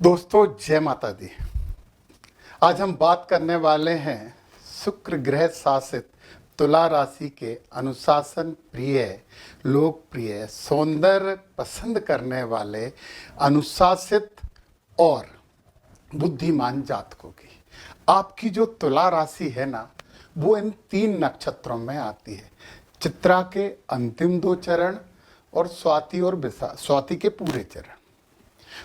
दोस्तों जय माता दी। आज हम बात करने वाले हैं शुक्र ग्रह शासित तुला राशि के अनुशासन प्रिय, लोकप्रिय, सौंदर्य पसंद करने वाले, अनुशासित और बुद्धिमान जातकों की। आपकी जो तुला राशि है ना, वो इन 3 नक्षत्रों में आती है। चित्रा के अंतिम 2 चरण और स्वाति के पूरे चरण।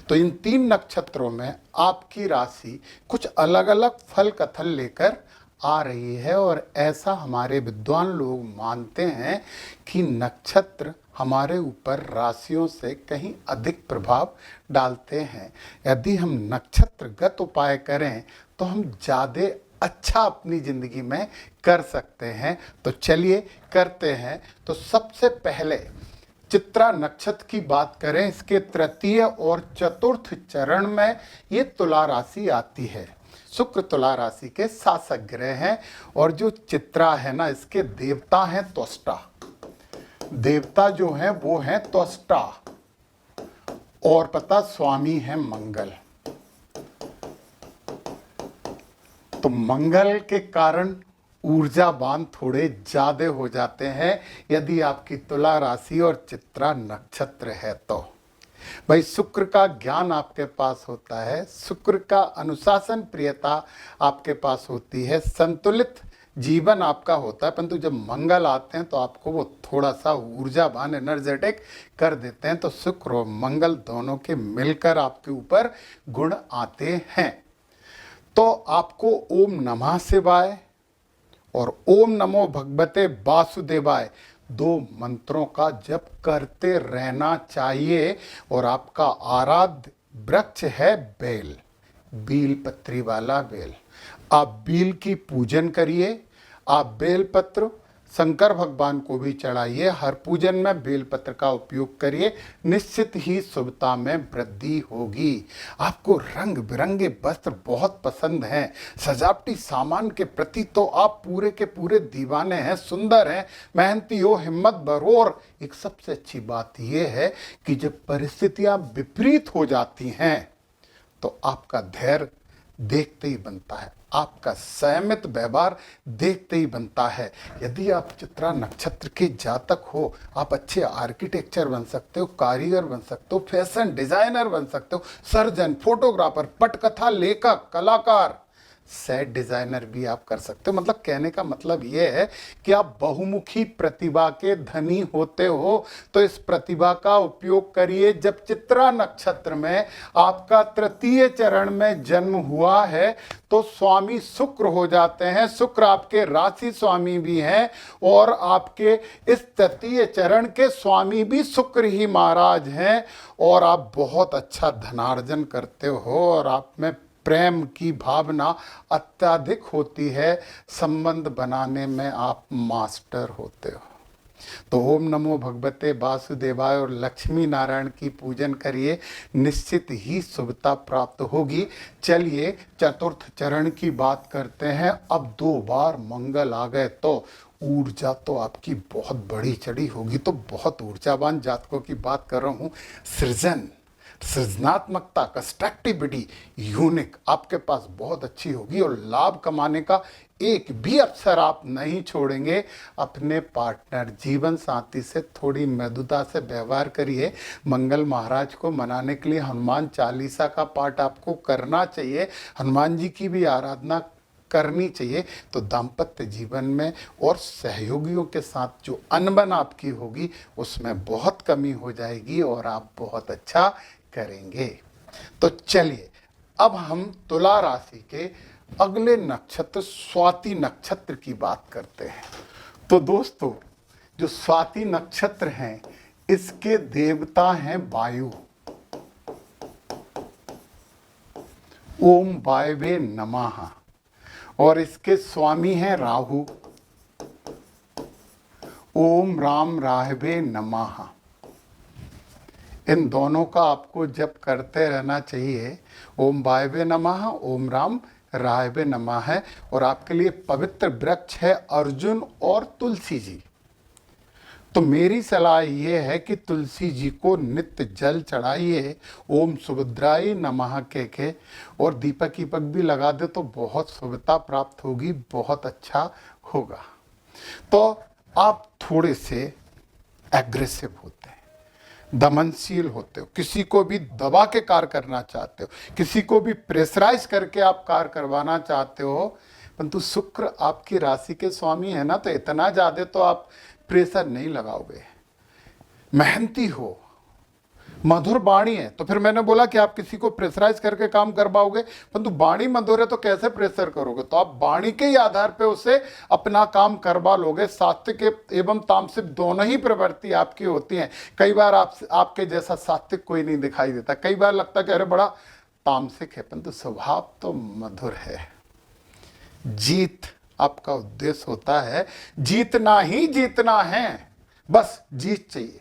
तो इन 3 नक्षत्रों में आपकी राशि कुछ अलग अलग फल कथन लेकर आ रही है, और ऐसा हमारे विद्वान लोग मानते हैं कि नक्षत्र हमारे ऊपर राशियों से कहीं अधिक प्रभाव डालते हैं। यदि हम नक्षत्रगत उपाय करें तो हम ज़्यादा अच्छा अपनी ज़िंदगी में कर सकते हैं। तो चलिए करते हैं। तो सबसे पहले चित्रा नक्षत्र की बात करें, इसके तृतीय और चतुर्थ चरण में ये तुला राशि आती है। शुक्र तुला राशि के शासक ग्रह हैं, और जो चित्रा है ना, इसके देवता हैं त्वष्टा। देवता जो हैं वो हैं त्वष्टा, और पता स्वामी है मंगल। तो मंगल के कारण ऊर्जावान थोड़े ज्यादा हो जाते हैं यदि आपकी तुला राशि और चित्रा नक्षत्र है तो। भाई शुक्र का ज्ञान आपके पास होता है, शुक्र का अनुशासन प्रियता आपके पास होती है, संतुलित जीवन आपका होता है। परंतु जब मंगल आते हैं तो आपको वो थोड़ा सा ऊर्जावान, एनर्जेटिक कर देते हैं। तो शुक्र और मंगल दोनों के मिलकर आपके ऊपर गुण आते हैं। तो आपको ओम नमः शिवाय और ओम नमो भगवते वासुदेवाय 2 मंत्रों का जप करते रहना चाहिए। और आपका आराध्य वृक्ष है बेल, बील पत्री वाला बेल। आप बील की पूजन करिए। आप बेल पत्र शंकर भगवान को भी चढ़ाइए। हर पूजन में बेलपत्र का उपयोग करिए, निश्चित ही शुभता में वृद्धि होगी। आपको रंग बिरंगे वस्त्र बहुत पसंद हैं, सजावटी सामान के प्रति तो आप पूरे के पूरे दीवाने हैं, सुंदर हैं, मेहनती हो, हिम्मत भरो। और एक सबसे अच्छी बात यह है कि जब परिस्थितियां विपरीत हो जाती हैं तो आपका धैर्य देखते ही बनता है, आपका संयमित व्यवहार देखते ही बनता है। यदि आप चित्रा नक्षत्र के जातक हो, आप अच्छे आर्किटेक्चर बन सकते हो, कारीगर बन सकते हो, फैशन डिजाइनर बन सकते हो, सर्जन, फोटोग्राफर, पटकथा लेखक, कलाकार, सेट डिजाइनर भी आप कर सकते हो। मतलब कहने का मतलब यह है कि आप बहुमुखी प्रतिभा के धनी होते हो, तो इस प्रतिभा का उपयोग करिए। जब चित्रा नक्षत्र में आपका तृतीय चरण में जन्म हुआ है तो स्वामी शुक्र हो जाते हैं। शुक्र आपके राशि स्वामी भी हैं, और आपके इस तृतीय चरण के स्वामी भी शुक्र ही महाराज हैं। और आप बहुत अच्छा धनार्जन करते हो, और आप में प्रेम की भावना अत्यधिक होती है, संबंध बनाने में आप मास्टर होते हो। तो ओम नमो भगवते वासुदेवाय और लक्ष्मी नारायण की पूजन करिए, निश्चित ही शुभता प्राप्त होगी। चलिए चतुर्थ चरण की बात करते हैं। अब 2 बार मंगल आ गए तो ऊर्जा तो आपकी बहुत बड़ी चढ़ी होगी। तो बहुत ऊर्जावान जातकों की बात कर रहा हूँ। सृजनात्मकता, कंस्ट्रक्टिविटी, यूनिक आपके पास बहुत अच्छी होगी, और लाभ कमाने का एक भी अवसर आप नहीं छोड़ेंगे। अपने पार्टनर, जीवन साथी से थोड़ी मृदुता से व्यवहार करिए। मंगल महाराज को मनाने के लिए हनुमान चालीसा का पाठ आपको करना चाहिए, हनुमान जी की भी आराधना करनी चाहिए। तो दाम्पत्य जीवन में और सहयोगियों के साथ जो अनबन आपकी होगी उसमें बहुत कमी हो जाएगी, और आप बहुत अच्छा करेंगे। तो चलिए अब हम तुला राशि के अगले नक्षत्र स्वाति नक्षत्र की बात करते हैं। तो दोस्तों जो स्वाति नक्षत्र हैं, इसके देवता हैं वायु। ओम वायवे नमः। और इसके स्वामी हैं राहु। ओम राम राहवे नमः। इन दोनों का आपको जप करते रहना चाहिए। ओम वायवे नमः, ओम राम राहवे नमः है। और आपके लिए पवित्र वृक्ष है अर्जुन और तुलसी जी। तो मेरी सलाह ये है कि तुलसी जी को नित्य जल चढ़ाइए, ओम सुभद्राय नमः के और दीपक वीपक भी लगा दे तो बहुत शुभता प्राप्त होगी, बहुत अच्छा होगा। तो आप थोड़े से एग्रेसिव होते हैं, दमनशील होते हो, किसी को भी दबा के कार्य करना चाहते हो, किसी को भी प्रेशराइज करके आप कार्य करवाना चाहते हो, परंतु शुक्र आपकी राशि के स्वामी है ना, तो इतना ज्यादा तो आप प्रेशर नहीं लगाओगे। मेहनती हो, मधुर वाणी है, तो फिर मैंने बोला कि आप किसी को प्रेशराइज करके काम करवाओगे, परंतु वाणी मधुर है तो कैसे प्रेशर करोगे? तो आप वाणी के ही आधार पे उसे अपना काम करवा लोगे। सात्विक एवं तामसिक दोनों ही प्रवृत्ति आपकी होती हैं। कई बार आपके जैसा सात्विक कोई नहीं दिखाई देता, कई बार लगता कि अरे बड़ा तामसिक है, परंतु स्वभाव तो मधुर है। जीत आपका उद्देश्य होता है, जीतना ही जीतना है, बस जीत चाहिए।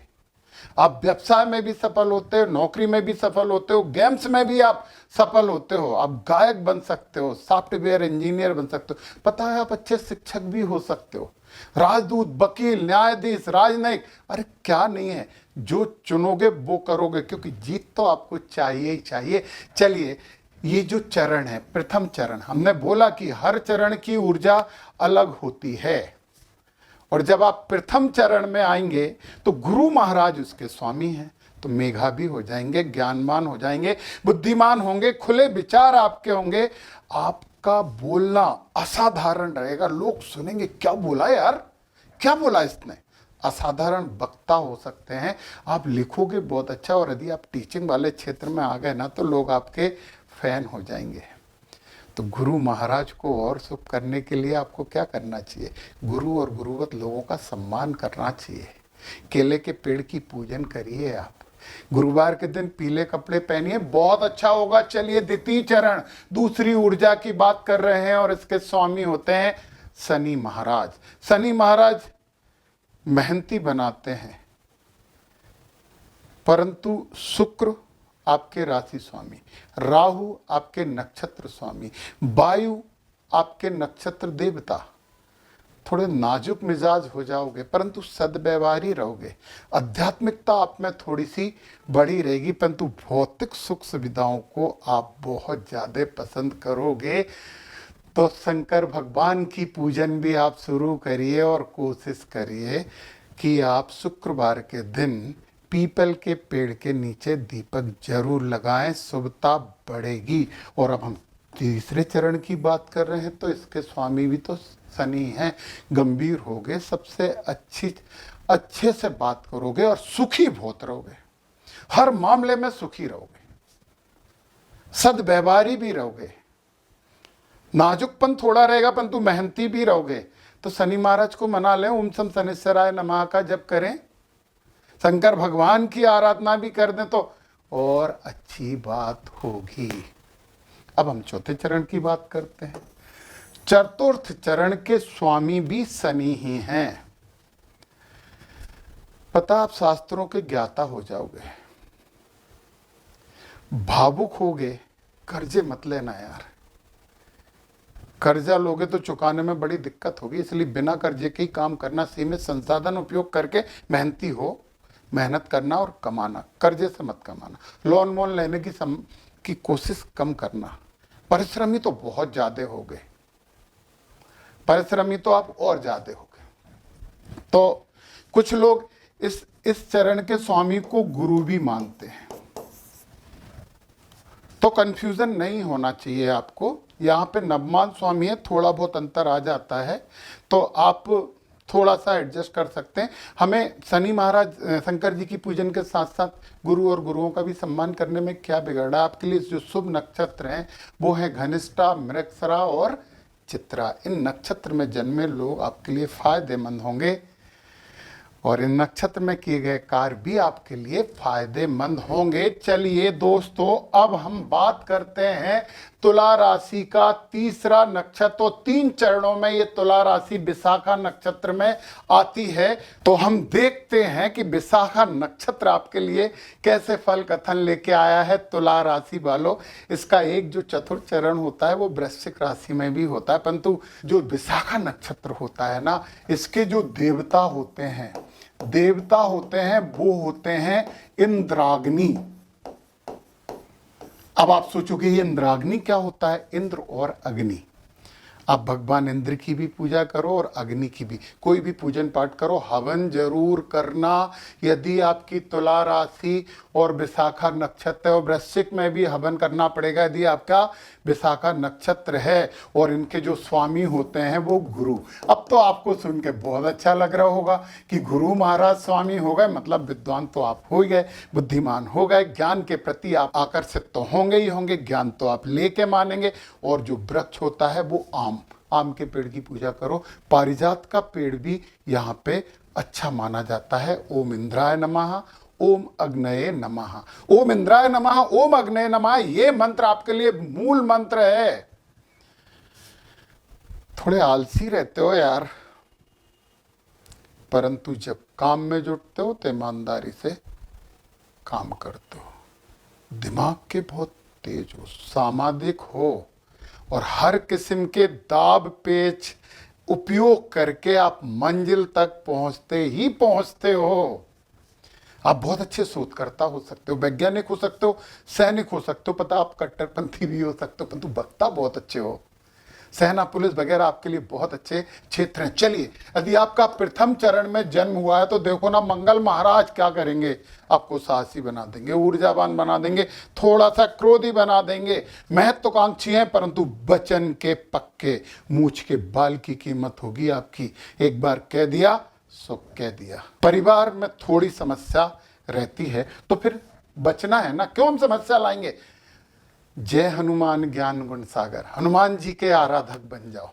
आप व्यवसाय में भी सफल होते हो, नौकरी में भी सफल होते हो, गेम्स में भी आप सफल होते हो, आप गायक बन सकते हो, सॉफ्टवेयर इंजीनियर बन सकते हो, पता है आप अच्छे शिक्षक भी हो सकते हो, राजदूत, वकील, न्यायाधीश, राजनयिक, अरे क्या नहीं है। जो चुनोगे वो करोगे, क्योंकि जीत तो आपको चाहिए ही चाहिए। चलिए, ये जो चरण है, प्रथम चरण, हमने बोला कि हर चरण की ऊर्जा अलग होती है, और जब आप प्रथम चरण में आएंगे तो गुरु महाराज उसके स्वामी हैं, तो मेधावी हो जाएंगे, ज्ञानवान हो जाएंगे, बुद्धिमान होंगे, खुले विचार आपके होंगे, आपका बोलना असाधारण रहेगा। लोग सुनेंगे क्या बोला यार, क्या बोला इसने, असाधारण वक्ता हो सकते हैं। आप लिखोगे बहुत अच्छा, और यदि आप टीचिंग वाले क्षेत्र में आ गए ना तो लोग आपके फैन हो जाएंगे। तो गुरु महाराज को और शुभ करने के लिए आपको क्या करना चाहिए? गुरु और गुरुवत लोगों का सम्मान करना चाहिए। केले के पेड़ की पूजन करिए आप, गुरुवार के दिन पीले कपड़े पहनिए, बहुत अच्छा होगा। चलिए, द्वितीय चरण, दूसरी ऊर्जा की बात कर रहे हैं, और इसके स्वामी होते हैं शनि महाराज। शनि महाराज मेहनती बनाते हैं, परंतु शुक्र आपके राशि स्वामी, राहु आपके नक्षत्र स्वामी, वायु आपके नक्षत्र देवता। थोड़े नाजुक मिजाज हो जाओगे, परंतु सद्व्यवहारी रहोगे। आध्यात्मिकता आप में थोड़ी सी बड़ी रहेगी, परंतु भौतिक सुख सुविधाओं को आप बहुत ज्यादा पसंद करोगे। तो शंकर भगवान की पूजन भी आप शुरू करिए, और कोशिश करिए कि आप शुक्रवार के दिन पीपल के पेड़ के नीचे दीपक जरूर लगाएं, शुभता बढ़ेगी। और अब हम तीसरे चरण की बात कर रहे हैं, तो इसके स्वामी भी तो शनि हैं। गंभीर होगे, सबसे अच्छे से बात करोगे, और सुखी बहुत रहोगे, हर मामले में सुखी रहोगे, सद्व्यवहारी भी रहोगे, नाजुकपन थोड़ा रहेगा, परंतु मेहनती भी रहोगे। तो शनि महाराज को मना लें, ओम सम शनिश्चराय नमः का जप करें, शंकर भगवान की आराधना भी कर दें तो और अच्छी बात होगी। अब हम चौथे चरण की बात करते हैं। चतुर्थ चरण के स्वामी भी शनि ही हैं। पता, आप शास्त्रों के ज्ञाता हो जाओगे, भावुक होगे, कर्जे मत लेना यार। कर्जा लोगे तो चुकाने में बड़ी दिक्कत होगी, इसलिए बिना कर्जे के ही काम करना, सीमित संसाधन उपयोग करके मेहनती हो, मेहनत करना और कमाना, कर्जे से मत कमाना, लोन वोन लेने की कोशिश कम करना। परिश्रमी तो बहुत ज्यादा हो गए, परिश्रमी तो आप और ज्यादा हो गए। तो कुछ लोग इस चरण के स्वामी को गुरु भी मानते हैं, तो कंफ्यूजन नहीं होना चाहिए आपको। यहाँ पे नवमान स्वामी है, थोड़ा बहुत अंतर आ जाता है, तो आप थोड़ा सा एडजस्ट कर सकते हैं। हमें शनि महाराज शंकर जी की पूजन के साथ साथ गुरु और गुरुओं का भी सम्मान करने में क्या बिगड़ा। आपके लिए जो शुभ नक्षत्र हैं वो है घनिष्ठा, मृगशिरा और चित्रा। इन नक्षत्र में जन्मे लोग आपके लिए फायदेमंद होंगे, और इन नक्षत्र में किए गए कार्य भी आपके लिए फायदेमंद होंगे। चलिए दोस्तों, अब हम बात करते हैं तुला राशि का तीसरा नक्षत्र। तो 3 चरणों में ये तुला राशि विशाखा नक्षत्र में आती है। तो हम देखते हैं कि विशाखा नक्षत्र आपके लिए कैसे फल कथन लेके आया है तुला राशि वालों। इसका एक जो चतुर्थ चरण होता है वो वृश्चिक राशि में भी होता है, परंतु जो विशाखा नक्षत्र होता है ना, इसके जो देवता होते हैं देवता होते हैं वो होते हैं इंद्राग्नि। अब आप सोचोगे ये इंद्राग्नि क्या होता है? इंद्र और अग्नि। आप भगवान इंद्र की भी पूजा करो और अग्नि की भी, कोई भी पूजन पाठ करो, हवन जरूर करना। यदि आपकी तुला राशि और विशाखा नक्षत्र है, और वृश्चिक में भी हवन करना पड़ेगा यदि आपका विशाखा नक्षत्र है, और इनके जो स्वामी होते हैं वो गुरु। अब तो आपको सुन के बहुत अच्छा लग रहा होगा कि गुरु महाराज स्वामी हो गए, मतलब विद्वान तो आप हो गए, बुद्धिमान हो गए, ज्ञान के प्रति आप आकर्षित तो होंगे ही होंगे, ज्ञान तो आप लेके मानेंगे। और जो वृक्ष होता है वो आम के पेड़ की पूजा करो। पारिजात का पेड़ भी यहाँ पे अच्छा माना जाता है। ओम इंद्राय नमः, ओम अग्नये नमः। ओम इंद्राय नमः, ओम अग्नये नमः, ये मंत्र आपके लिए मूल मंत्र है। थोड़े आलसी रहते हो यार, परंतु जब काम में जुटते हो तो ईमानदारी से काम करते हो। दिमाग के बहुत तेज हो, सामाजिक हो, और हर किस्म के दाब पेच उपयोग करके आप मंजिल तक पहुंचते ही पहुंचते हो। आप बहुत अच्छे शोधकर्ता हो सकते हो, वैज्ञानिक हो सकते हो, सैनिक हो सकते हो, पता आप कट्टरपंथी भी हो सकते हो, परंतु वक्ता बहुत अच्छे हो। सेना पुलिस वगैरह आपके लिए बहुत अच्छे क्षेत्र हैं। चलिए, यदि आपका प्रथम चरण में जन्म हुआ है तो देखो ना, मंगल महाराज क्या करेंगे? आपको साहसी बना देंगे, ऊर्जावान बना देंगे, थोड़ा सा क्रोधी बना देंगे। महत्वाकांक्षी हैं परंतु वचन के पक्के, मूछ के बाल की कीमत होगी आपकी। एक बार कह दिया सो कह दिया। परिवार में थोड़ी समस्या रहती है तो फिर बचना है ना, क्यों हम समस्या लाएंगे? जय हनुमान ज्ञान गुण सागर, हनुमान जी के आराधक बन जाओ।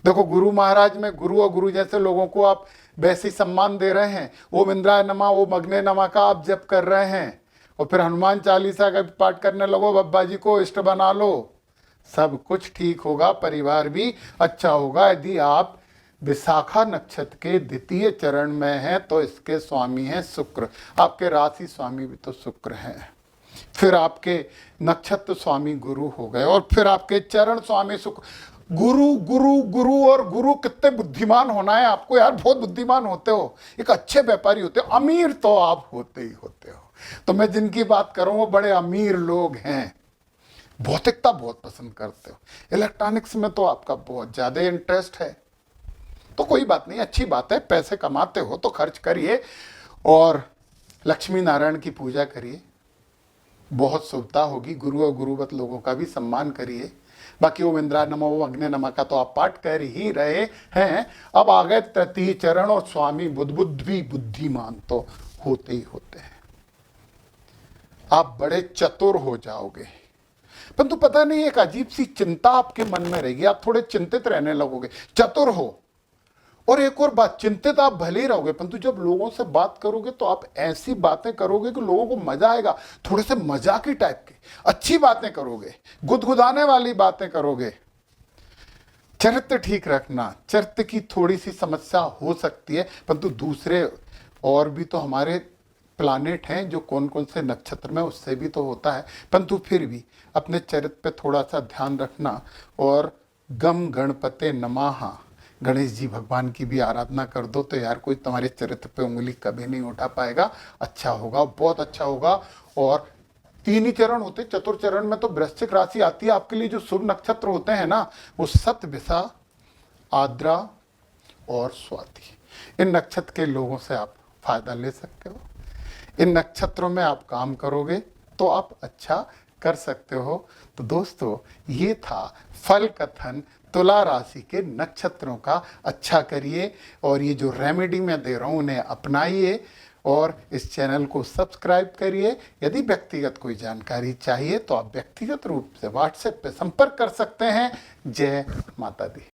देखो, गुरु महाराज में गुरु और गुरु जैसे लोगों को आप वैसे ही सम्मान दे रहे हैं। ओम इंद्राय नमः, ओम अग्नये नमः का आप जप कर रहे हैं, और फिर हनुमान चालीसा का पाठ करने लगो, बब्बा जी को इष्ट बना लो। सब कुछ ठीक होगा, परिवार भी अच्छा होगा। यदि आप विशाखा नक्षत्र के द्वितीय चरण में हैं तो इसके स्वामी हैं शुक्र, आपके राशि स्वामी भी तो शुक्र हैं। फिर आपके नक्षत्र स्वामी गुरु हो गए, और फिर आपके चरण स्वामी शुक्र। गुरु गुरु गुरु और गुरु, कितने बुद्धिमान होना है आपको यार, बहुत बुद्धिमान होते हो, एक अच्छे व्यापारी होते हो, अमीर तो आप होते ही होते हो। तो मैं जिनकी बात कर रहा हूं वो बड़े अमीर लोग हैं, भौतिकता बहुत पसंद करते हो, इलेक्ट्रॉनिक्स में तो आपका बहुत ज्यादा इंटरेस्ट है। तो कोई बात नहीं, अच्छी बात है, पैसे कमाते हो तो खर्च करिए, और लक्ष्मी नारायण की पूजा करिए, बहुत शुभता होगी। गुरु और गुरुवत लोगों का भी सम्मान करिए। बाकी ओम इंद्राय नमः, ओम अग्नये नमः का तो आप पाठ कर ही रहे हैं। अब आ गए तृतीय चरण, और स्वामी बुद्ध भी बुद्धिमान तो होते ही होते हैं। आप बड़े चतुर हो जाओगे, परंतु पता नहीं एक अजीब सी चिंता आपके मन में रहेगी, आप थोड़े चिंतित रहने लगोगे। चतुर हो, और एक और बात, चिंतित आप भले ही रहोगे, परंतु जब लोगों से बात करोगे तो आप ऐसी बातें करोगे कि लोगों को मजा आएगा। थोड़े से मजाकी टाइप की अच्छी बातें करोगे, गुदगुदाने वाली बातें करोगे। चरित्र ठीक रखना, चरित्र की थोड़ी सी समस्या हो सकती है, परंतु दूसरे और भी तो हमारे प्लानेट हैं जो कौन कौन से नक्षत्र में, उससे भी तो होता है, परंतु फिर भी अपने चरित्र पे थोड़ा सा ध्यान रखना। और गम गणपते नमः, गणेश जी भगवान की भी आराधना कर दो तो यार कोई तुम्हारे चरित्र पे उंगली कभी नहीं उठा पाएगा। अच्छा होगा, बहुत अच्छा होगा। और तीन ही चरण होते, चतुर्थ चरण में तो वृश्चिक राशि आती है। आपके लिए जो शुभ नक्षत्र होते हैं ना, वो सत, विसा, आद्रा और स्वाति, इन नक्षत्र के लोगों से आप फायदा ले सकते हो। इन नक्षत्रों में आप काम करोगे तो आप अच्छा कर सकते हो। तो दोस्तों, ये था फल कथन तुला राशि के नक्षत्रों का। अच्छा करिए, और ये जो रेमेडी मैं दे रहा हूँ उन्हें अपनाइए, और इस चैनल को सब्सक्राइब करिए। यदि व्यक्तिगत कोई जानकारी चाहिए तो आप व्यक्तिगत रूप से व्हाट्सएप पे संपर्क कर सकते हैं। जय माता दी।